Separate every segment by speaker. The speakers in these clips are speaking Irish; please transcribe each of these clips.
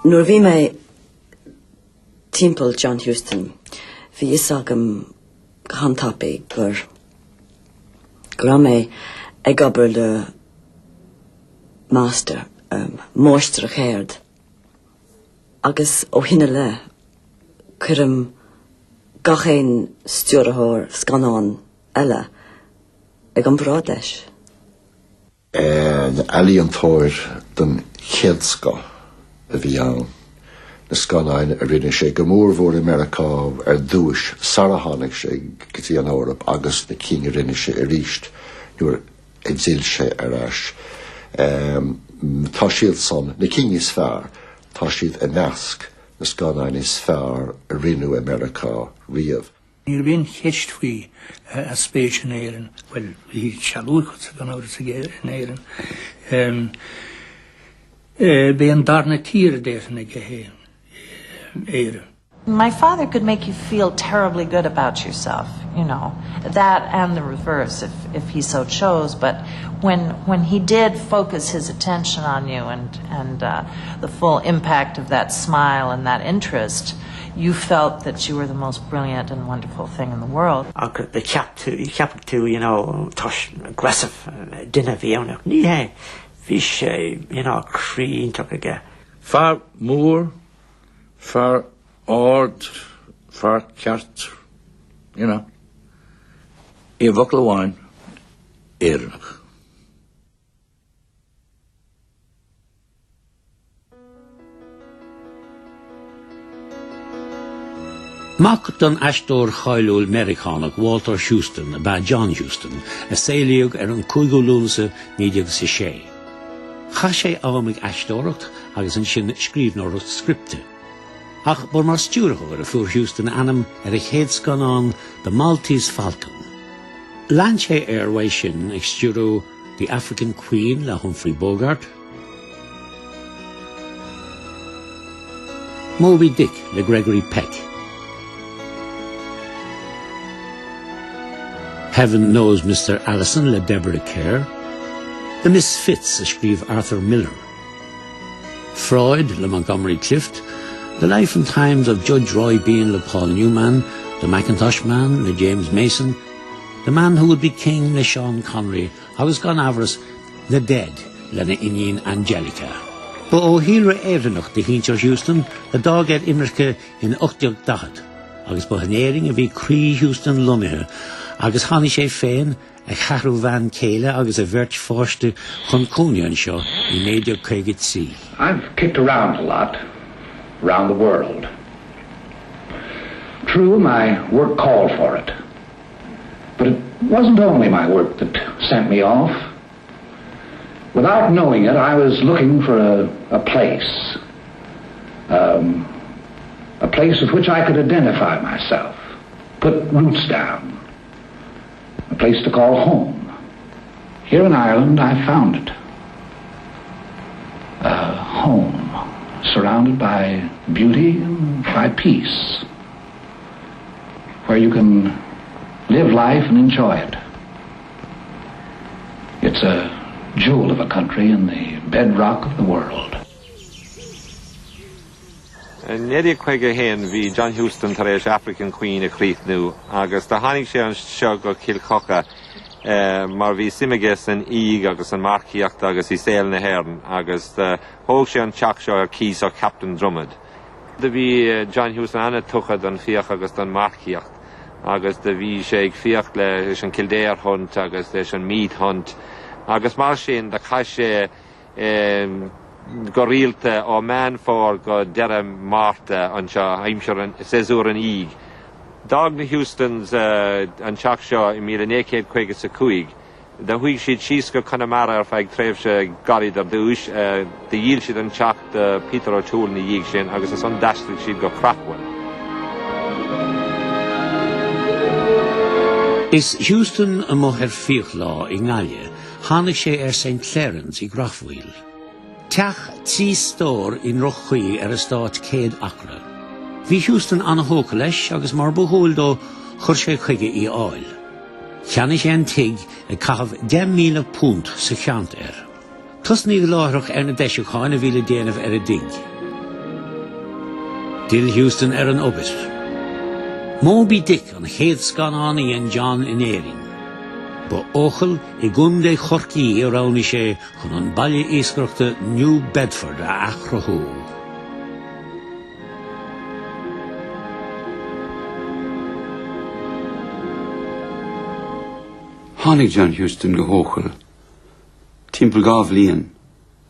Speaker 1: Nuair bhí mé timpeall John Huston, bhí is agam hantapaí gur mé ag obair le master móistir a chéard. Agus ó hinne le chuirim gachéin stúrathóir scanán eile ag an brád leis.
Speaker 2: Na ealaíontóir don chéadsco a bhí ann na scanáin a rinne sé go mór mhór America ar dúis sarahannig sé gotí an Eorp agus na king a rinne sé a ríist nuair ag zil sé ar ais. Tá siad son, na king is fearr, tá siad a nasc na scanáin is fearr a rinne America riamh.
Speaker 3: Níor bhíon cheist faoi a spéis in Éireann, well, hí sealúil chut gan áras in Éireann. Be an darna tír déirna go éire.
Speaker 4: My father could make you feel terribly good about yourself, you know, that and the reverse if he so chose. But when he did focus his attention on you and the full impact of that smile and that interest, you felt that you were the most brilliant and wonderful thing in the world.
Speaker 5: The chap too, you know, tosh aggressive, dinner Éireannach. Yeah. Fish, you know, creen took again.
Speaker 6: Far more, far odd, far cart, you know. A buckle of wine, Éireannach.
Speaker 7: Mac don astóir chailúil Americánach Walter Huston a John Huston a saoiliúg ar an 5 lúnasa 1996. Cha sé ámig astóireacht agus an sin scríbhneoireacht scripte. Ach bur mar stúrathóir a fuair Huston anam ar a chéad scanán the Maltese Falcon. Lean sé airways sin ag stúrú The African Queen le Humphrey Bogart, Moby Dick le Gregory Peck, Heaven Knows Mr. Allison le Deborah Kerr, The Misfits a scríb Arthur Miller, Freud le Montgomery Clift, The Life and Times of Judge Roy Bean le Paul Newman, The Macintosh Man le James Mason, The Man Who Would Be King le Sean Connery, agus gan avras The Dead le na Inian Angelica. Ba ó híre Éireannach de Híntear Huston a dag immerke in 88, agus ba hanéring a bhí Cree Huston lumithe, agus hánig sé féin a charú van céile agus a bhirt fáiste chun cúneán seo I 1950.
Speaker 8: I've kicked around a lot, around the world. True, my work called for it. But it wasn't only my work that sent me off. Without knowing it, I was looking for a place. A place with which I could identify myself, put roots down. A place to call home. Here in Ireland, I found it. A home, surrounded by beauty and by peace, where you can live life and enjoy it. It's a jewel of a country and the bedrock of the world.
Speaker 9: Nedi Quega hen vi John Huston taréis African Queen a Cleithnú agus da hánig sé an seo go Kilcocha mar vi simiges an ig agus an marciacht agus I sail na hern agus hóg sé an teach seo ar cís o Captain Drummond. Da vi John Huston anna tuchad an fiach agus an marciacht agus da vi sé ag fiach le an Kildare hunt agus leis an meat hunt agus mar sin da cha sé go rialte ó man fór go deire Marta an seo aimsear an séúr an ig. Dag na Hustons an teach seo I 1955 Da huig siad síos go Connemara feig tréimh se garid ar dúis, de díl siad an teach de Peter O'Toole na díig sin, agus is an daistrig siad go crachhain.
Speaker 7: Is Houston a moher fiochlá I Ngaile, hánig sé St. Clarence I Grafhwyl. Teach tí stór in rochchuí a stát céad acra. Bhí Houston anna hóca leis agus mar buhúil dó chur sé chuige I áil. Cheanna sé an tig a caitheamh 10,000 punt sa cheant Tus ní láthreach na deisiúcháin a bhíle déanamh a dig. Dil Houston an obis. Moby Dick an chéad scanán an John in Éireann. Ba óchal I gundé chorcaí a rána sé chun an baile éascaireachta New Bedford a achrathú.
Speaker 10: Tháinig John Huston go hóchal, timpeall 2 bliain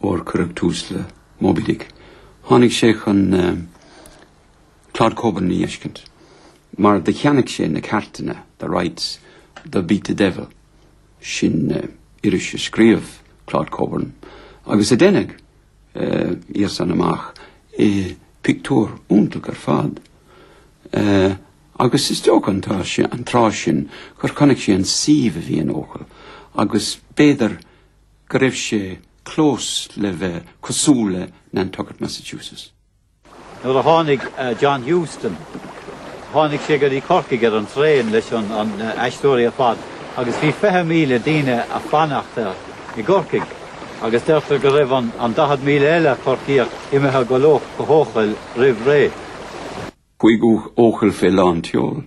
Speaker 10: o'r currach tús le Moby Dick. Tháinig sé chun Claude Coburn ní eiscint. Mar de cheannach sé na cartaine, the rights, the beat the devil, sin Irish scríomh Claude Coburn. Agus a dénag, íos an amach, pictúr úntaach ar fad. Agus is dóg an trá sin, chur connic sé an síomh a bhí an óchal, agus béidir go raibh sé clós le bheith cosúla Nantucket, Massachusetts.
Speaker 11: Nuair a tháinig John Huston, tháinig sé go dtí Corcaigh ar an tréin leis an eistóirí a fad, agus bhí 20,000 daoine a fanacht I Corcaigh, agus deirtar go raibh an 10,000 eile Corcaigh imethe go loch go hóchail roimh ré.
Speaker 10: Chuigú óchal fé lán teol.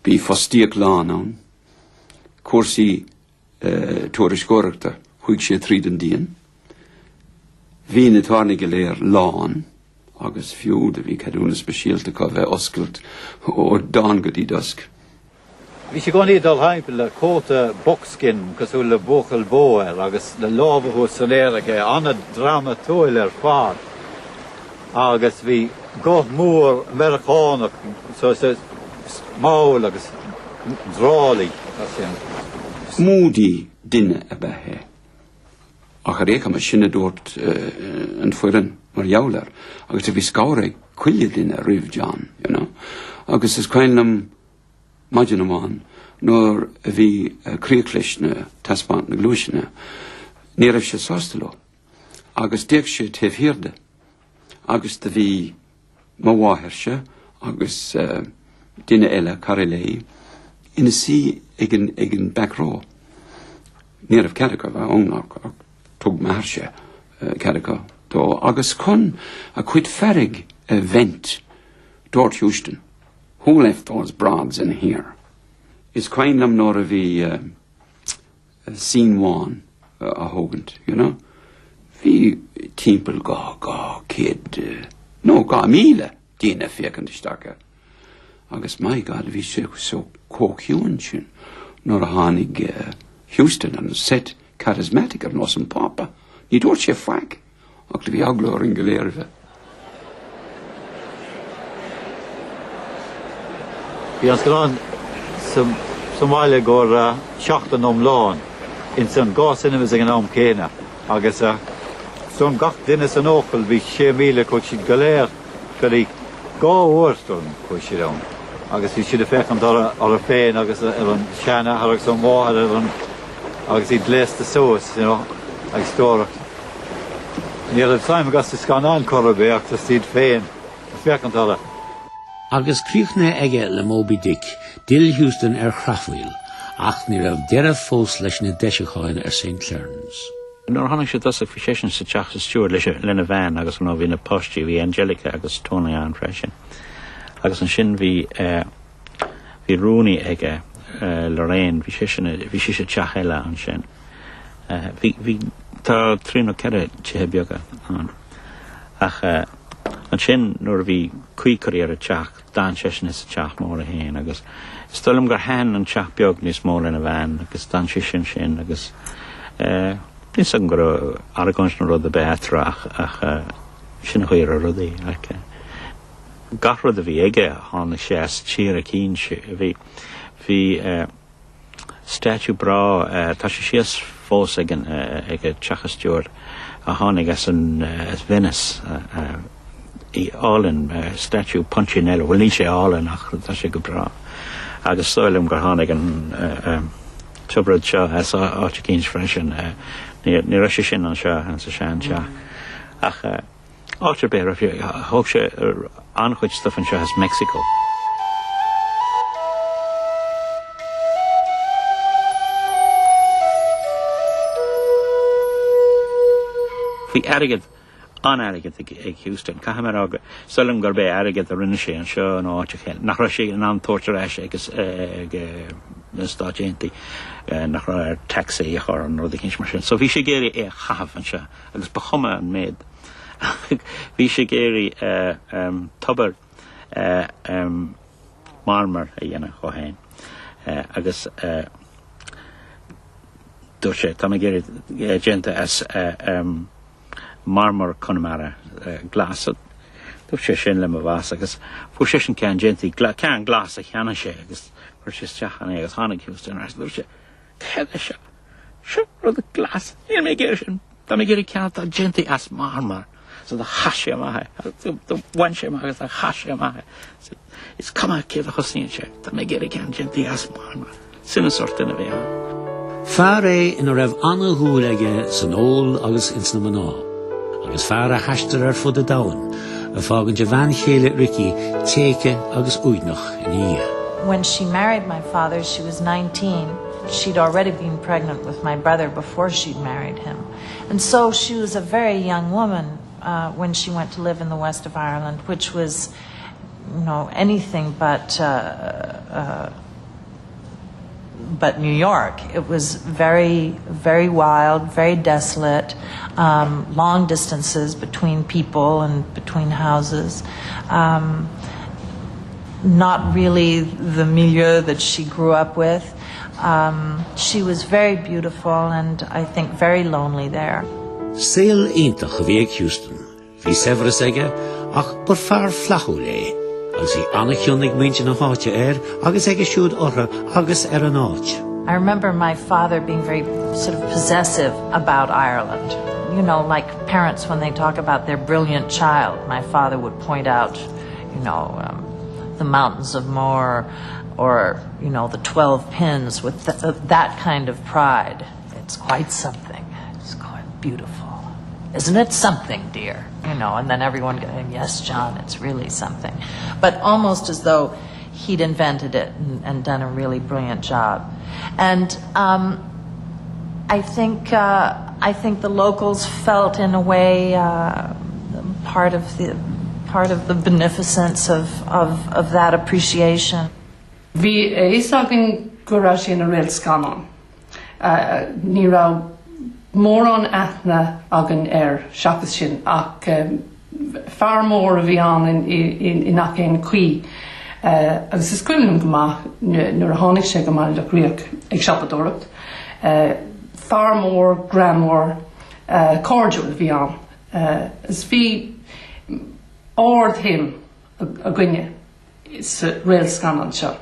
Speaker 10: Bhí fostíoch lán ann. Cuasaí tuairiscóireachta chuig sé tríd an díon. Bhí na tháinig léir lán, agus fiú de bhí cadúna speisialta go bheith oscailt ó dán go dtí dusk.
Speaker 11: Bhí sé gcónaí dul haimpel le cóta buckskin cosú le buchail bóir agus le lábhathú san éirice anna dramatóil ar fad. Agus bhí go mór Americánach, so máil agus drálaí.
Speaker 10: Múdaí duine a bethe. Ach a récha mar sinna dúirt an fuireann mar jaabhlar, agus a bhí scáraigh cuille duine a roimh John, you know. Agus is cainlam maidin amháin, nuair a bhí críochleis na taspáint na glúisina, ní raibh sé sástaló, agus déag sé taobhhiarda, agus de bhí má bháthirse, agus duine eile carrilé, ina sí ag an back row. Ní raibh Cadica bheith ónach, tug marse Cadica. Agus chun a chuid ferrig vent Dort Houston. Who left those broads in here? Is cainlam nor a bhí scene one a hogant, you know? Bhí timpeall gá kid, no, gá míle dína fécantaisteacha. Agus my God, bhí sé so cóciúin sin nor a tháinig Houston an set charismatic ar nos an papa. Ní dúirt sé faic, ach le bhí aglóir an goléirve.
Speaker 11: Bhí an sgrán Somáile gur seachtain lán in san gá cinemas ag an am céine, agus son gach duine san ócail bhí 6,000 chuid siad go léir go dtí 2 uairstún chuid siad ann. Agus bhí siad a fechan ar a féin agus ar an seanna agus an máthair agus iad léasta sós, you know, agus tóracht. Ní raibh saim agus is scanán corrabé ach tas iad féin a fechan ar
Speaker 7: Agus críochna aige le Moby Dick, Dil Houston Grafhwyl, ach ní raibh deireadh fós leis na deisiúcháin St. Clarence.
Speaker 12: Nor hannig sé dosach fi sésin sa teach sa stúr leis lena bhean agus nó bhí na postí bhí Angelica agus Tony an freisin. Agus an sin bhí rúni aige Lorraine bhí sé teach eile an sin. Bhí tá trín ó ceire tithe beaga an. Ach an sin nuair bhí cuicarí ar a teach dan sésin is a teach mór a héin agus stoilm gur hen an teach beag níos mór lena bhean agus dan sésin sin agus Nís an gur aragóns na rud a betrach ach sin chuir a rudaí. Gach rud a bhí aige hána sé tír a cín bhí statue bra, tá sé síos fós ag teachas steward a tháinig as Venice I Allen statue Punchinello, well ní sé Allen ach tá sé go bra. Agus stoilm gur tháinig an tubrad seo as áte cíns freisin ní raise sin an seo an sa sean seo. Ach átar bé thug sé anchuid stufan seo as Mexico. Bhí airgid airgid ag Houston, Cahamar aga, Sulim gur bé airgid a rinne sé an seo an áte chéin. Nach ra sé an antóirtar eis agus ag na stáidéntaí nach ra taxi a chur an rud cins mar sin. So bhí sé géirí chaf an seo, agus ba chuma an méid. Bhí sé géirí tubar marmar a dhéanana chohéin. Agus dúir sé, tá géirí gente as marmor Connemara glasad. Dúir sé sin le a bhas agus fu sé sin cean gentí cean glas a cheanna sé agus fuair sé teachan agus tháinig Houston ras dúir sé cheanna se seo rud a glas níl mé géir sin tá mé géirí cean tá gentí as marmor so the hashi amahe the one she amahe the hashi amahe it's come a céad a chosíonn sé tá mé géirí cean gentí as marmor sin a sort in a bhé
Speaker 7: Fear é ina raibh anna húil aige san ól agus ins na maná. Agus fear a heistar fud a dain, a fágann de bhean chéile Ricky téice agus úidnach in í.
Speaker 4: When she married my father, she was 19. She'd already been pregnant with my brother before she'd married him. And so she was a very young woman when she went to live in the west of Ireland, which was, anything but New York. It was very, very wild, very desolate, long distances between people and between houses. Not really the milieu that she grew up with. She was very beautiful and I think very lonely there.
Speaker 7: Sail iontach a bhí ag Houston. Bhí severas aige ach bar fear flachu lé. Agus bhí anna cheannig muinte na háite agus aige siúd ortha agus Éireannach.
Speaker 4: I remember my father being very sort of possessive about Ireland. Like parents when they talk about their brilliant child, my father would point out, the mountains of Moher or, the 12 pins with that kind of pride. It's quite something. It's quite beautiful. Isn't it something, dear? And then everyone going, yes, John, it's really something. But almost as though he'd invented it and done a really brilliant job. And I think the locals felt in a way part of the beneficence of that appreciation.
Speaker 13: Vi isagin gurashin a real scanon. Ní ra mór an aithne agan seachas sin ach far mór a bhí an in ach éin cuí. Agus is cuilim gomach nuair a tháinig sé go maith le riach ag seapadóireacht. Far mór, gramór, cordial bhí an. Is bhí ord him a gcuine is réal scanan seo.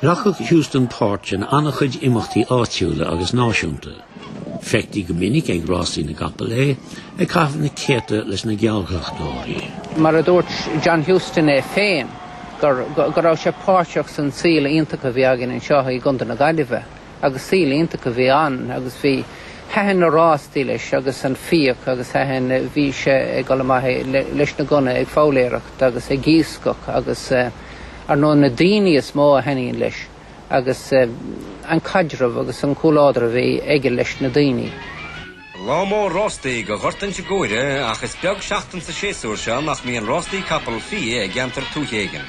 Speaker 7: Rachach Houston Port an annachchuid imachtaí áitiúla agus náisiúnta. Fechtí go minic ag rásí na gapalé ag caithfeadh na céite leis na gealgachtóirí.
Speaker 14: Mar a dúirt John Huston féin gur raibh sé páirteach san síle iontacha bhí agin an seo i gconta na Gaillimhe agus síle iontacha bhí an agus bhí heithin na rástíí leis agus an fiach agus heithin bhí sé ag galamaithe leis na gona ag fáiléireacht agus ag gíoscach agus ar nó na daoine is mó a henaíonn leis agus an caidreamh agus an cúládra bhí aige leis na daoine.
Speaker 15: Lámó rástaí go ghuirtain se góire ach is beag seachtain sa séasúr se nach míon rástaí capal fí ag geantar túchéigean.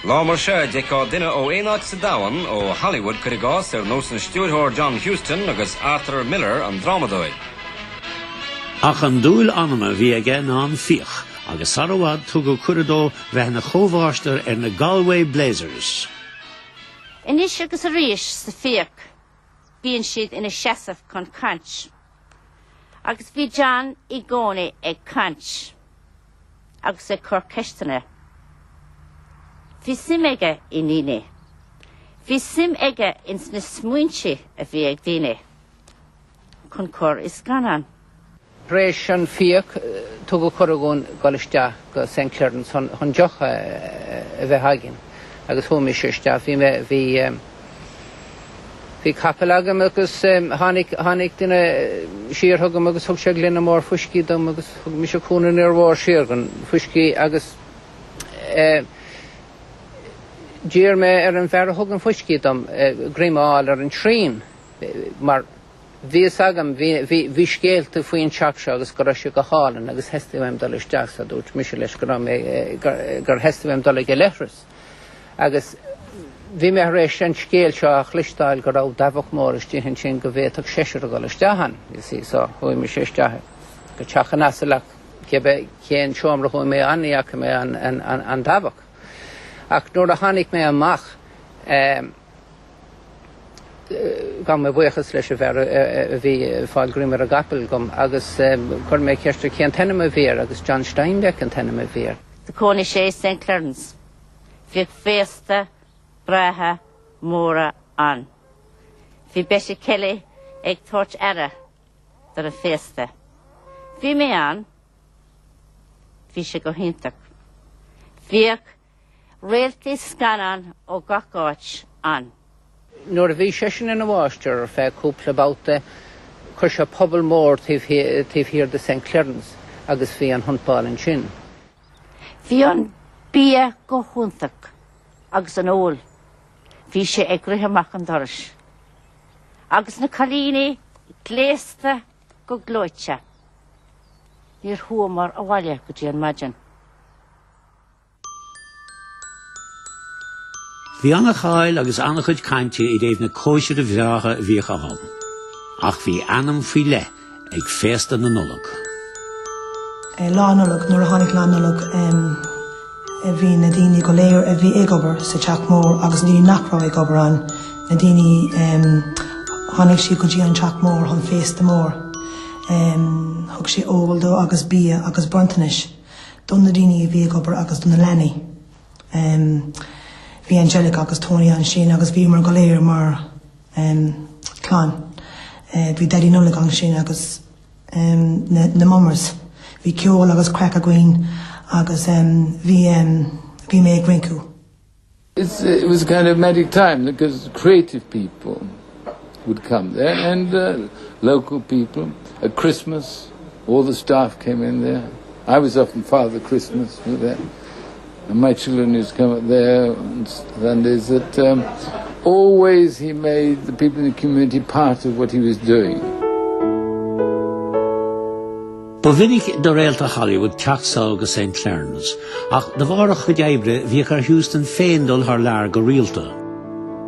Speaker 15: Lámar se deá duine ó Éireannach sa Domhan ó Hollywood chuigás ar nó san stúrthóir John Huston agus Arthur Miller an drámadóid.
Speaker 7: Ach an dúil anama bhí aige ná an fíoch agus sarabhad tú go cuireadó bheith na chomhháistear ar na Galway Blazers.
Speaker 16: Inis agus a ríis sa fiach, bíonn siad ina seasamh chun cant. Agus bhí John i gcónaí ag cant, agus ag cur ceistena. Bhí simeige i níine. Bhí sim aige ins na smuinse a bhí ag daoine chun cór is ganan.
Speaker 14: Réis an fiach tugu coragún galiste go St. Clairns hon joch a bheith hagin. Agus thuimi séiste hí capel agam agus hánig duine síorthagam agus thug sé glynna mór fuiscí dom agus thug mi sé cúnan ar bhór síorgan fuiscí agus dír me ar an bhar thugan fuiscí dom grímáil ar an trín mar bhí agam bhí scéalta faoin teach se agus go raibh sé go hálan agus heistimim dul isteach a dút mis leis gur heistimim dul go leithras agus bhí me rééis an scéal seo a chlistáil go rah dabhah mór is tíhann sin go bhéach séisiir go leistehan sí chuí me séistethe go teachan asalaach céan seomra chuí mé aníach mé an dabhah ach nuair a tháinig mé amach gan me buchas leis a bhí fáil grimar a gapel gom agus chur mé ceiste céan tenime bhéir agus John Steinbeck an tenime bhéir.
Speaker 16: De cóna sé St. Clairns. Bhí féasta bratha móra an. Bhí beise Kelly ag tuairt ara dar a féasta. Bhí mé an, bhí sé go hintach. Bhíag réaltaí scanan ó gacáit an.
Speaker 14: Nuair a bhí sesin in a bháistear ar fé cúpla báta chuir se pobl mór tíobh de St. Clairns agus bhí an thumpáil sin.
Speaker 16: Bhí an bia go chuntach agus an óil. Bhí sé ag gruthaach an doris. Agus na chalíní gléasta go glóite. Níor thuamar a bhaile go dtí an maidin.
Speaker 7: Bhí anna cháil agus anna chuid cainte I dtéobh na cóisiir a bhreacha a bhíocha hall. Ach bhí anam faoi le ag féasta na nullag.
Speaker 17: Lánullag, nuair a tháinig lánullag bhí na daoine go léir a bhí ag obair sa teach mór agus ní nachrá ag obair an na daoine tháinig si go dtí an teach mór chun féasta mór. Thug sé óbaldó agus bia agus buntanis. Don na daoine bhí ag obair agus don na lenaí. Bhí Angelica agus Tony an sin agus bhí mar go léir mar clán. Bhí Daddy nullag an sin agus na mummers. Bhí ceol agus crack a gwein agus bhí mé ag grincú.
Speaker 18: It was a kind of magic time because creative people would come there and local people. At Christmas, all the staff came in there. I was often Father Christmas with them. And my children used to come up there on Sundays. That always he made the people in the community part of what he was doing.
Speaker 7: Ba vinnig do réalta Hollywood teachsá go St. Clairns, ach de bharach go deibre bhí ar Huston féindul haar lear go rialta.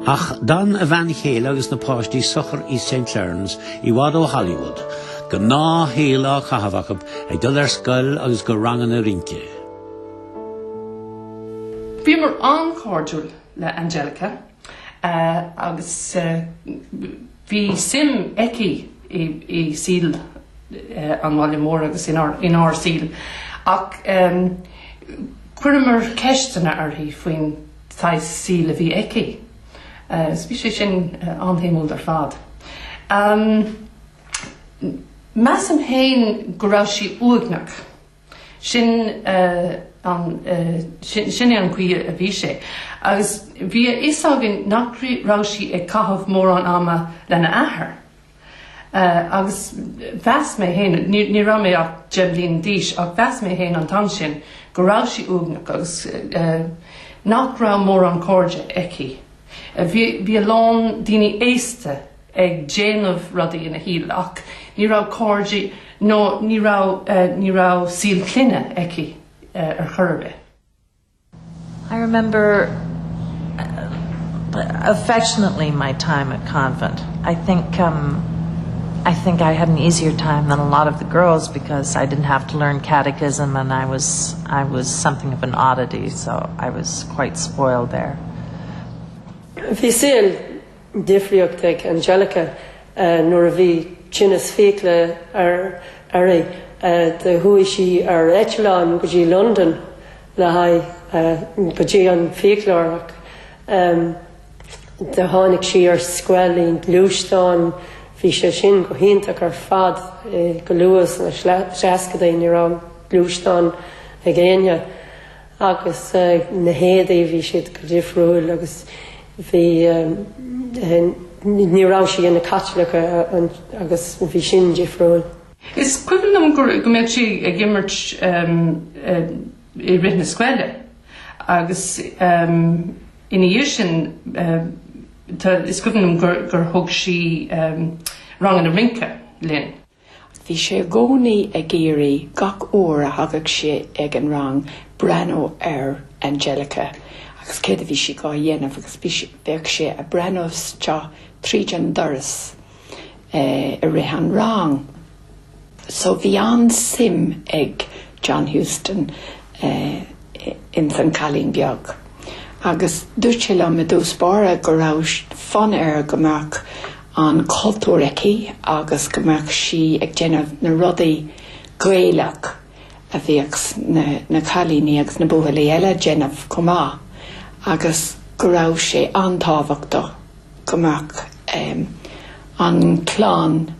Speaker 7: Ach dan a bhain chéile agus na páistí sochar I St. Clairns I bhfad ó Hollywood, go ná héile chahabhachab ag dul ar scoil agus go rangan a rinke.
Speaker 13: Bhí mar an-cordúil le Angelica, agus bhí sim eici I síl an bhaile mór agus in ár síl. Ach cuireamar ceistena arthaí faoin táis síl a bhí eici. Bhí sé sin anhéimiúil ar fad. Meas an héin go raibh sí uagnach. Sin sinné an cuí a bhí sé. Agus bhí iságan nach raibh sí ag cathmh mór an ama lena athair. Agus bheas mé héin, ní ra mé ach jeblín díis, ach bheas mé héin an tan sin go raibh sí uagnach agus nach raibh mór an cóide eici. Bhí lán daoine éiste ag déanamh rudaí ina híl ach ní raibh cóide nó ní raibh síl cluine eici ar churbe.
Speaker 4: I remember affectionately my time at convent. I think I had an easier time than a lot of the girls because I didn't have to learn catechism and I was something of an oddity, so I was quite spoiled there.
Speaker 19: Bhí síl difriocht ag Angelica nuair a bhí Chinnas fécle ar de hui si ar Echelan go dtí London le haid go dtí an féclárach de tháinig sí ar scoilín glúisteán bhí sé sin go hiantach ar fad go luas na seascadaí ní rá glúisteán a ggéine agus na héadaí bhí siad go difriúil agus bhí ní rá sí na catlacha agus bhí sin difriúil.
Speaker 13: Is cuireann go mbeadh sí ag gimmert i rith na scoile agus ina dhéir sin is cuireann gur thug sí rangan na rince linn.
Speaker 20: Bhí sé gcónaí a géirí gach uair a thugad sé ag an rang Brano ar Angelica agus céad a bhí si gá dhéanamh agus bheadh sé a Branos teo tríd an doras a rith an rang. So bhí an sim ag John Huston in san chalín beag. Agus dúirt sé le me dús bara go raibh fan gomach an cultúraí agus gomach sí ag déanamh na rudaí gaelach a bhíochs na chalíní agus na buachaí eile déanamh comá agus go raibh sé antábhachta gomach an chlán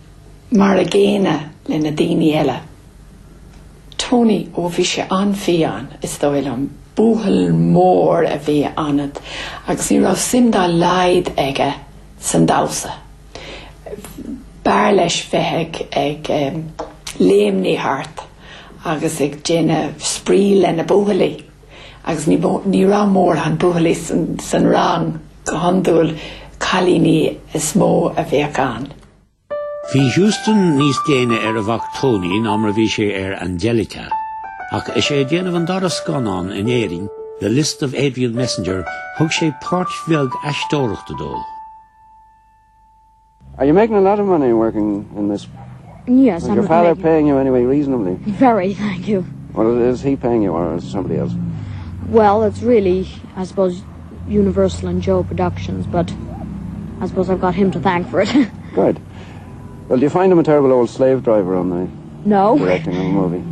Speaker 20: mar a géine le na daoine eile. Tony ó bhí sé anfián is dóil an búthal mór a bhí anad agus ní raibh simdá laid aige san dása. Bear leis bheithe ag léimní hart agus ag déine sprí le na búthalaí agus ní rá mór an búthalaí san rang go handúil chalíní is mó a bheith an.
Speaker 7: Bhí Huston níos déine ar a bhach Tony ná mar bhí sé ar Angelica, ach is sé déanamh an doras ganán in éiring, The List of Adrian Messenger, thug sé páirt bheag eistóireachta dul.
Speaker 21: Are you making a lot of money working in this?
Speaker 22: Yes,
Speaker 21: Is your father paying you anyway reasonably?
Speaker 22: Very, thank you.
Speaker 21: Well, is he paying you or is somebody else?
Speaker 22: Well, it's really, I suppose, Universal and Joe Productions, but I suppose I've got him to thank for it.
Speaker 21: Good. Well, do you find him a terrible old slave driver on the
Speaker 22: No.
Speaker 21: directing of the movie?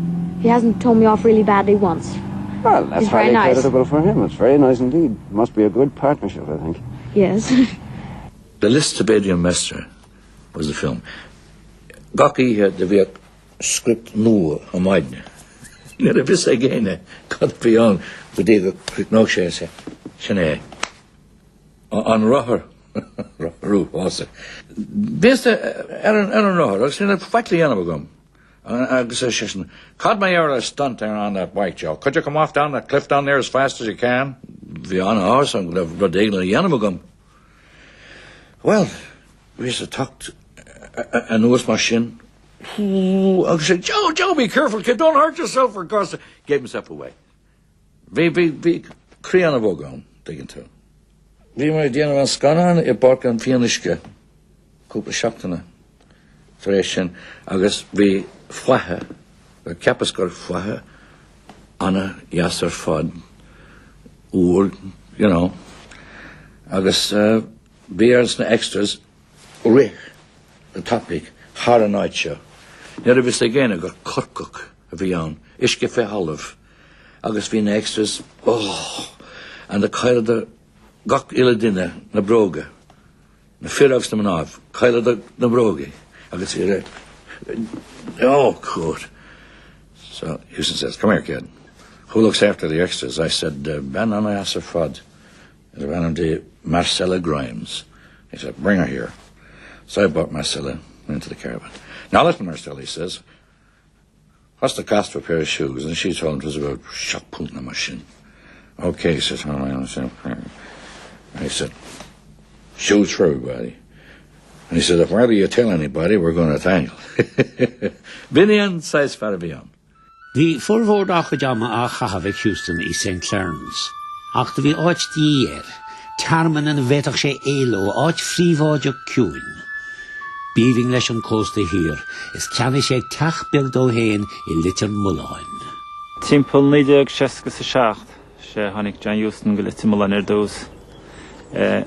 Speaker 22: He hasn't told me off really badly once.
Speaker 21: Well, that's
Speaker 22: He's very
Speaker 21: highly
Speaker 22: nice.
Speaker 21: creditable for him. It's very nice indeed. Must be a good partnership, I think.
Speaker 22: Yes.
Speaker 6: The List of Adrian Messenger was the film. Gaki had the Viet script nua a maidne. Net a vis again, cut beyond the day the quick no share Shane. On Roher. Roo was it. Best Aaron Roher, I've seen a fatly animal. I said, caught my ear a stunt there on that bike, Joe. Could you come off down that cliff down there as fast as you can? The on a horse, I'm going to have a animal gum. Well, we used to talk to a nose machine. I said, Joe, be careful, kid, don't hurt yourself, for God's sake. Gave himself away. Be crean of Ogon, digging to. Vi mar déanamh an scanán I barc an fiannisce cúpla seachtainna tar éis sin agus bhí fuathe ar ceapas gur fuathe anna dheas ar fad úr, agus bhí ar na extras rich the topic thar an áid seo. Nuair a bhís agéine gur corcach a bhí ann, isce fé halamh agus bhí na extras, and the cailde gach ile dinne na broge, na firags na manav, cailde na broge, agus here, good. So Houston says, come here, kid. Who looks after the extras? I said, Ben Anna Asser Fudd. I ran him to Marcella Grimes. He said, bring her here. So I brought Marcella into the caravan. Now listen, Marcella, he says, what's the cost of a pair of shoes? And she told him it was about shot putting a machine. Okay, he says, I understand. And he said, shoes for everybody. And he said, if whether you tell anybody, we're going to tangle. Binian says Farabian.
Speaker 7: The forward achadama a chahavik Houston I St. Clarence. Ach de vi áit díir, tarman an vetach sé élo, áit fríváide cúin. Bíving leis an cósta hir, is ceanna sé tach beagdó héin I litir muláin.
Speaker 23: Timppel 1967 sé hánig John Huston go litir muláin dós.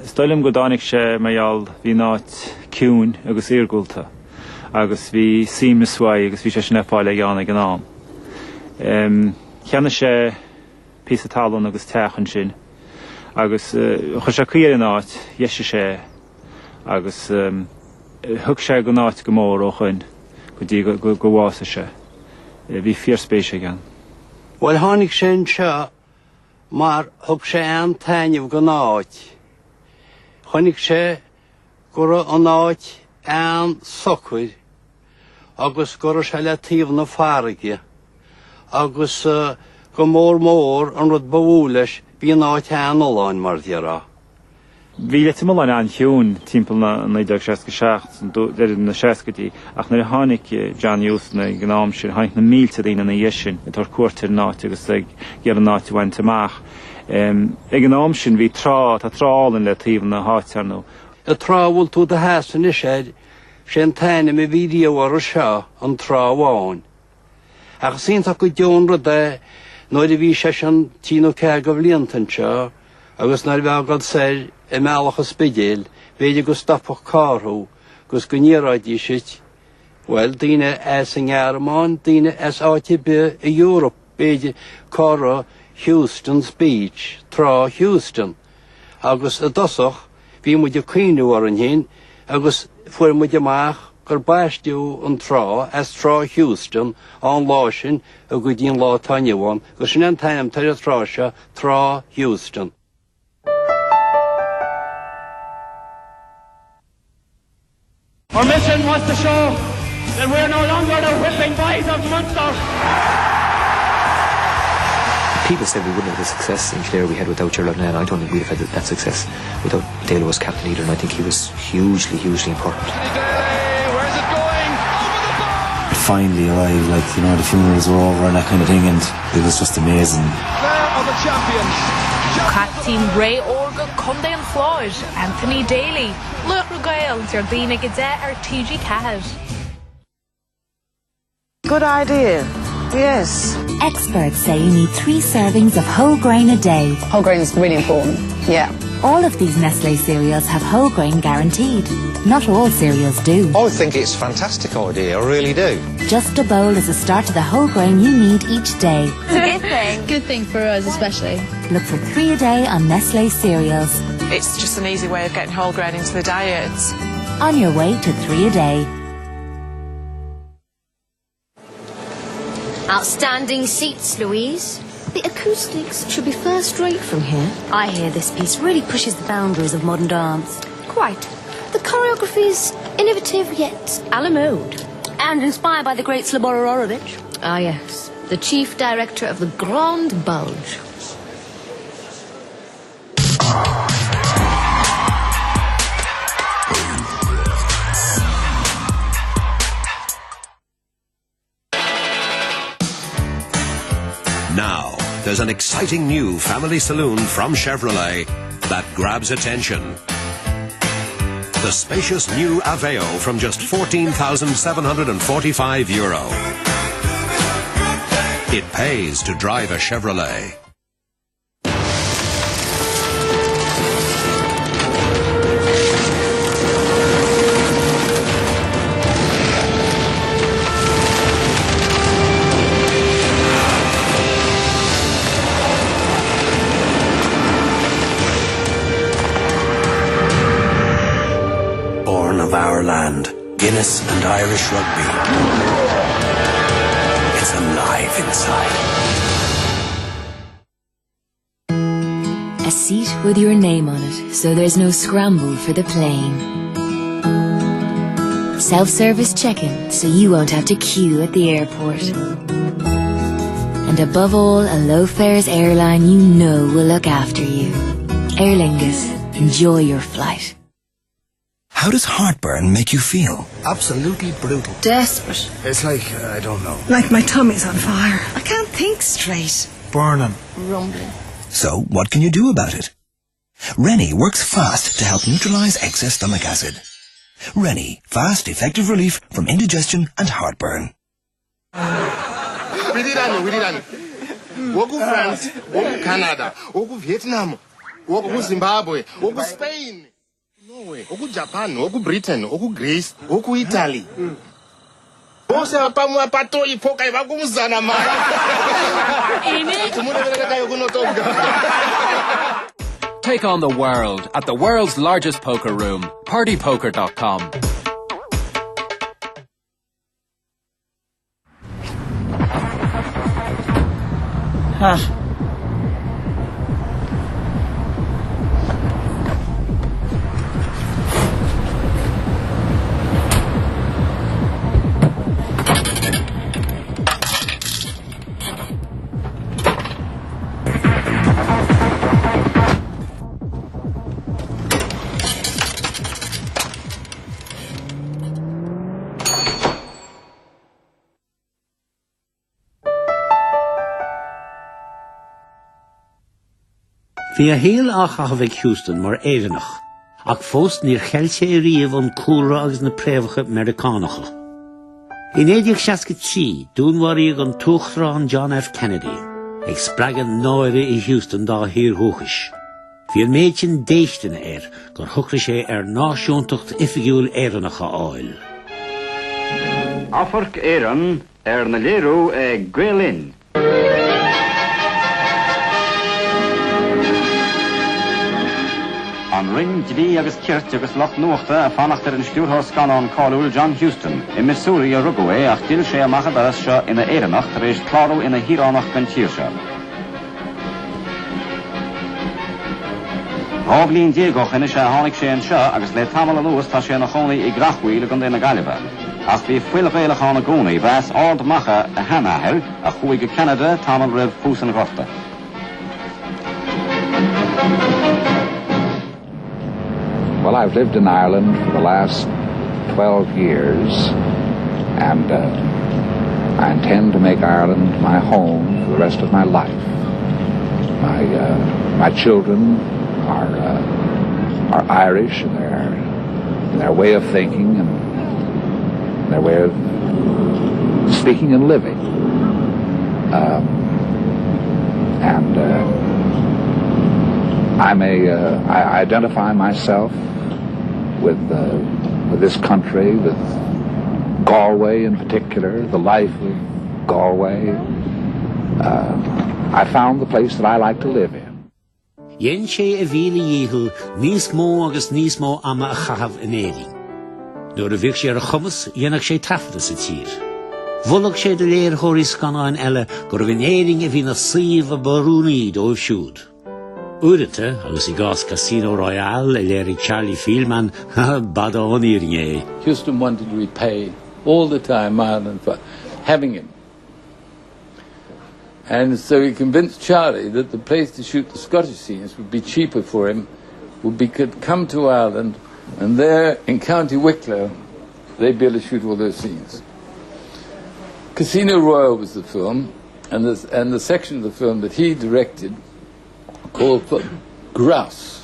Speaker 23: Stoilm go dánig sé maiall hí náit cún agus íorgulta, agus hí sim na swai agus hí sé snepáile gána gan an. Cheanna sé pí talón agus techan sin, agus chuise Éireannach dhéise sé agus thug sé go náit go mór ó chuin go dtí go bhása sé. Bhí fíorspéise gan.
Speaker 1: Well, tháinig sin seo mar thug sé an tainneamh go náit. Tháinig sé gur an náit an sochuid agus gur sé le tíomh na farige agus go mór an rud bhúlais bí an náit an óláin mar dheará.
Speaker 23: Bhí le timime an hiún timppla na 1966 na 60 ach na tháinig John Huston na gnám sin haint na mílte daoine na dhéisisin i tar cuairtear náit agus ag ggéar an náit bhaint amach. Ag gnám sin bhí trálan le tíomh na háitear nó.
Speaker 1: A trábhfuil tú de hásan is éid sin tainnim i vídeo ar seo an trábháin. Agus ionach go deonra de nóir a bhí sé an tí ó ceir go bhliantain seo agus nar bheagad sé i meallachas spidéil, beidir go stopach cárthú, gus go níráidí siit, well, daoine as an Éireann, daoine as áite be i Europe, beidir cara Houston's Beach, trá Houston. Agus a dosach, bhí muid a cuinú ar an hén, agus fuair muid amach gur baistiú an trá, as trá Houston, an láisin a go dtíon lá tainneháin, gus sin an tainnim tar a trá se trá Houston.
Speaker 2: Our mission was to show that we're no longer the whipping boys of Munster.
Speaker 3: People said we wouldn't have the success in Clare we had without Gerald Nairn. I don't think we'd have had that success without Dale was captain either, and I think he was hugely important.
Speaker 2: Where's it going? Over the bar!
Speaker 24: Finally arrived, like, you know, the funerals were over and that kind of thing, and it was just amazing.
Speaker 2: Clare are the champions.
Speaker 25: Captain Ray Orga Conde and Floyd, Anthony Daly, Luke Gael, Jardina Gazette or TG4.
Speaker 26: Good idea. Yes.
Speaker 27: Experts say you need 3 servings of whole grain a day.
Speaker 28: Whole grain is really important. Yeah.
Speaker 27: All of these Nestle cereals have whole grain guaranteed. Not all cereals do.
Speaker 29: I think it's a fantastic idea, I really do.
Speaker 27: Just a bowl is a start to the whole grain you need each day.
Speaker 28: It's a good thing. Good thing for us especially.
Speaker 27: Look for 3 a day on Nestle cereals.
Speaker 26: It's just an easy way of getting whole grain into the diet.
Speaker 27: On your way to 3 a day.
Speaker 30: Outstanding seats, Louise. The acoustics should be first rate from here. I hear this piece really pushes the boundaries of modern dance. Quite. The choreography is innovative yet a la mode. And inspired by the great Slobodan Milošević. Ah, yes. The chief director of the Grand Bulge.
Speaker 31: Now, there's an exciting new family saloon from Chevrolet that grabs attention. The spacious new Aveo from just €14,745. It pays to drive a Chevrolet. Of our land, Guinness and Irish rugby. It's alive inside.
Speaker 27: A seat with your name on it, so there's no scramble for the plane. Self-service check-in, so you won't have to queue at the airport. And above all, a low-fares airline you know will look after you. Aer Lingus, enjoy your flight.
Speaker 32: How does heartburn make you feel?
Speaker 33: Absolutely brutal.
Speaker 32: Desperate.
Speaker 33: It's like, I don't know.
Speaker 32: Like my tummy's on fire.
Speaker 33: I can't think straight.
Speaker 32: Burning.
Speaker 33: Rumbling.
Speaker 32: So, what can you do about it? Rennie works fast to help neutralize excess stomach acid. Rennie, fast, effective relief from indigestion and heartburn.
Speaker 34: We did. Wogu France, wogu Canada, wogu Vietnam, wogu Zimbabwe, wogu Spain. Norway, oku Japan, oku Britain, oku Greece, oku Italy. Bose pamwe pato ipoka ibakumzana mara.
Speaker 4: Take on the world at the world's largest poker room, partypoker.com.
Speaker 7: Bhí a héal áchach Huston mar Éireannach, ach fós níor cheilte riamh an cúra agus na préomhacha Americánacha. In 1963, dúnmhaíodh an tuachtarán John F. Kennedy, ag spreagan náire I Huston dá hir thuchais. Bhí an méid sin déisteanna gur thuchra sé náisiúntacht ifigiúil Éireannacha áil.
Speaker 5: Áfach Éireann na léirú ag Gaelin. An ring dí agus cirt agus loch nuachta a fannachtar an stúrthás ganán cáúil John Huston I Missouri a Rugaway ach til sé amach daras seo ina Éireannach tar éis clárú ina Éireannach gan tír seo. Háblín déagach ina sé tháinig sé an seo agus le tamil an uas tá sé na chónaí I grachhuiil gan na Gaillimhe. As bhí fuilghéilech an na gúnaí bheas ard macha a henathir a chuig go Canada tamil ribh fús an ghorta.
Speaker 8: Well, I've lived in Ireland for the last 12 years, and I intend to make Ireland my home for the rest of my life. My children are Irish in their way of thinking and their way of speaking and living, I identify myself with this country, with Galway in particular, the life of Galway. I found the place that I like to live in.
Speaker 7: Yen sé a bhíle díhil níos mó agus níos mó ama a chahabh in éirí. Nuair a bhíoh sé ar a chumas, dhéanach sé tafta sa tír. Bhuailg sé de léir thóirí scanáin eile gur bhín éiring a bhí na suíomh a barúnaí dóibh siúd. Úrite, agus I gás Casino Royale, Larry Charlie Fieldman, bad on íring
Speaker 9: Huston wanted to repay all the time Ireland for having him. And so he convinced Charlie that the place to shoot the Scottish scenes would be cheaper for him, could come to Ireland, and there in County Wicklow, they'd be able to shoot all those scenes. Casino Royale was the film, and the section of the film that he directed called for grouse.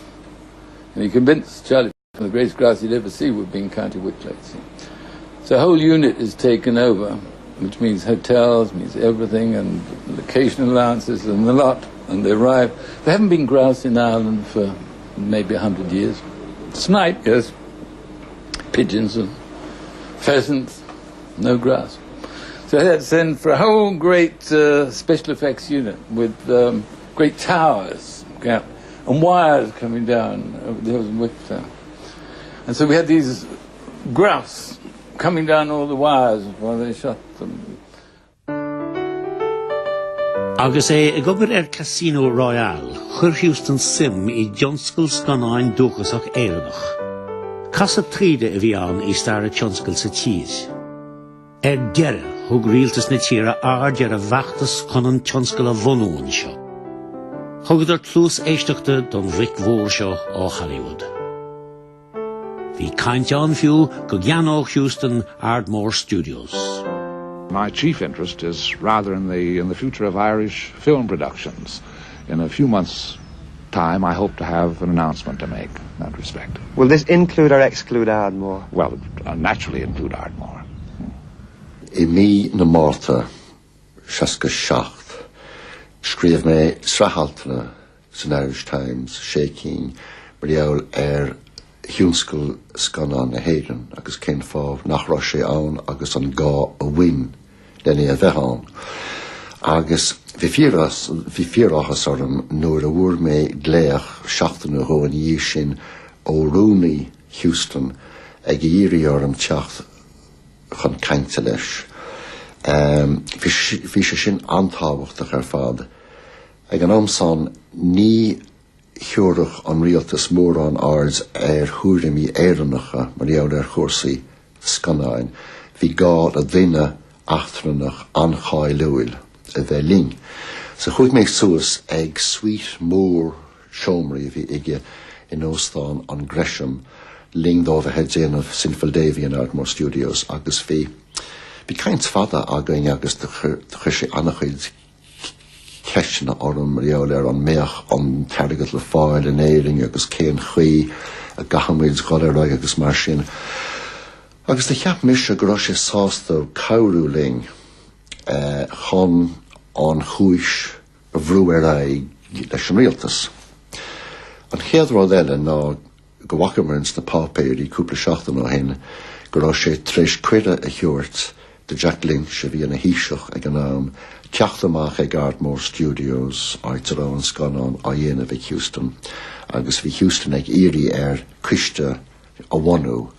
Speaker 9: And he convinced Charlie the greatest grouse he'd ever see would be in County Wicklow. So a whole unit is taken over, which means hotels, means everything, and location allowances and the lot, and they arrive. There haven't been grouse in Ireland for maybe 100 years. Snipe, yes. Pigeons and pheasants, no grouse. So I had to send for a whole great special effects unit with great towers and wires coming down over the hills in Wicklow. And so we had these grouse coming down all the wires while they shot them.
Speaker 7: Agus I gobar Casino Royale, chur Huston sim I Johnskull scanáin dúchasach Éireannach. Casa tríde a bhí an I star a Johnskull sa tír. Gere, thug rialtas na tíra ard a bhachtas chun an Johnskull a bhunún seo. Thugad tlús éisteachta don bhic mhór seo ó Hollywood. Bhí caint an fiú go gceanóg Huston Ardmore Studios.
Speaker 10: My chief interest is rather in the future of Irish film productions. In a few months' time, I hope to have an announcement to make in that respect.
Speaker 21: Will this include or exclude Ardmore?
Speaker 10: Well, naturally include Ardmore.
Speaker 11: I mi na Mórta, Shaska Shacht, scríomh mé srahaltana san Irish Times, shaking, briaul Hunscoil scanán na Héireann, agus cén fáh nach rá sé ann agus an gá a win denna a bheith ann. agus bhí fíorachas orm nuair a bhuair mé gléach 7 róin dhí sin ó Rooney, Houston, ag íri orm teach chun cainte leis. Bhí sé sin antáhachtach ar fad. Ag an amsán ní thiúrach an rialtas mór an ards thuairimí Éireannacha mar leabhar ar chórsaí scanáin. Bhí gá a duine achtarannach an cháilúil a bheith ling. So chuig méid suas ag suite mór seomraí bhí ige in óstán an Gresham ling dómh a déanamh sin Philadelphia in Ardmore Studios agus bhí caint fada againn agus de chuir sé annachchuid ceisina orm riall ar an méach an teirgad le fáil in éiring agus céan chuí a gahamid goileráid agus mar sin. Agus de cheap mis a go raibh sé sásta cabhrú ling chun an chúis a bhrú ar leis an rialtas. An chéadrád eile ná go bhacamarins na pápéirí cúpla seachtain ó hin go raibh sé tréis cuide a thuirt de Jack Lynch a bhí na híiseach ag an am teachtamach ag Ardmore Studios áitirá an scanán a dhéanamh ag Houston agus bhí Houston ag éirí ar cuiste a bhainú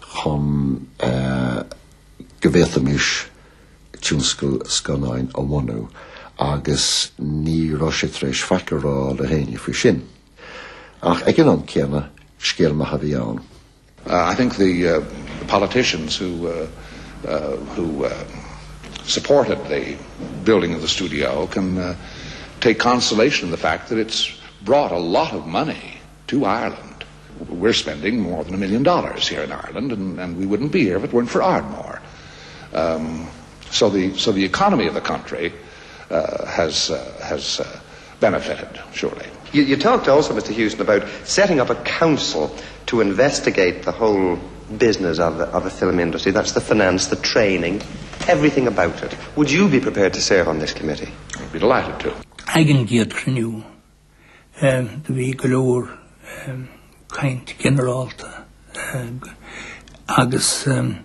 Speaker 11: chun go bhféadfamis tiúnscail scanáin a bhainú agus ní raibh sé tréis feicirá le héine faoi sin. Ach ag an céanna scéalma a bhí ann.
Speaker 10: I think the politicians who supported the building of the studio can take consolation in the fact that it's brought a lot of money to Ireland. We're spending more than $1 million here in Ireland, and we wouldn't be here if it weren't for Ardmore. So the economy of the country has benefited, surely.
Speaker 29: You talked also, Mr. Houston, about setting up a council to investigate the whole business of the film industry. That's the finance, the training, everything about it. Would you be prepared to serve on this committee?
Speaker 10: I'd be delighted to.
Speaker 1: Eigen giad criniú, the bhí galore, caint generálta, agus the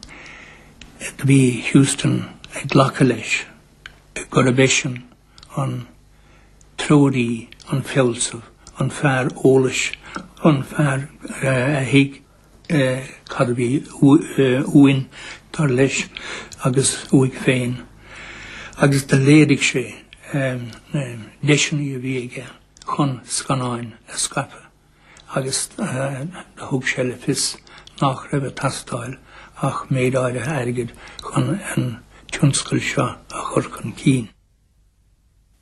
Speaker 1: bhí Houston ag ghlacha leis, gur a bheisian an tródaí, an feilsamh, an fear ólas, an fear a hiig cad bhí uin tar leis agus uig féin. Agus de léirigh sé deisinaí a bhí aige chun scanáin a scape agus thug sé le fis nach raibh a tastáil ach méadáide airgid chun an tiúnscail seo a chur chun cín.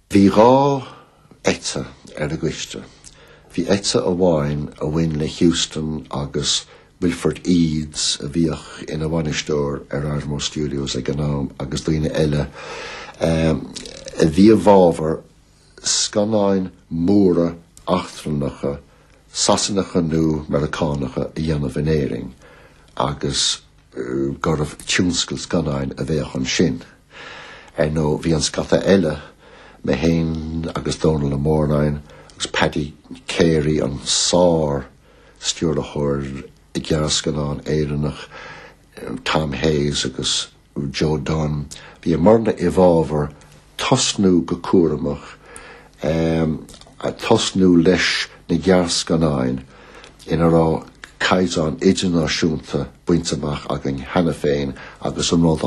Speaker 11: Bhí rá éite ar a gcuiste. Bhí éite a bháin a bhain le Houston agus Wilford Eads a bhíoch ina bhainisteoir ar Ardmore Studios ag an am agus daoine eile. A bhí a bhábhar scanáin móra achtaranacha, sasanacha nó Americánacha a dhéanamh in éiring agus go raibh tiúnscail scanáin a bheith an sin. Nó bhí an scata eile me hain agus Donald Amornain agus Paddy Carey an sár steward a chur I Gearascanán Éireannach, Tom Hayes agus Joe Dunn. Bhí marna I bhábhar tosnú go cuaireamach a tosnú leis na Gearascanáin ina rá caighdeán idirnáisiúnta buinteamach ag an hena féin agus an rád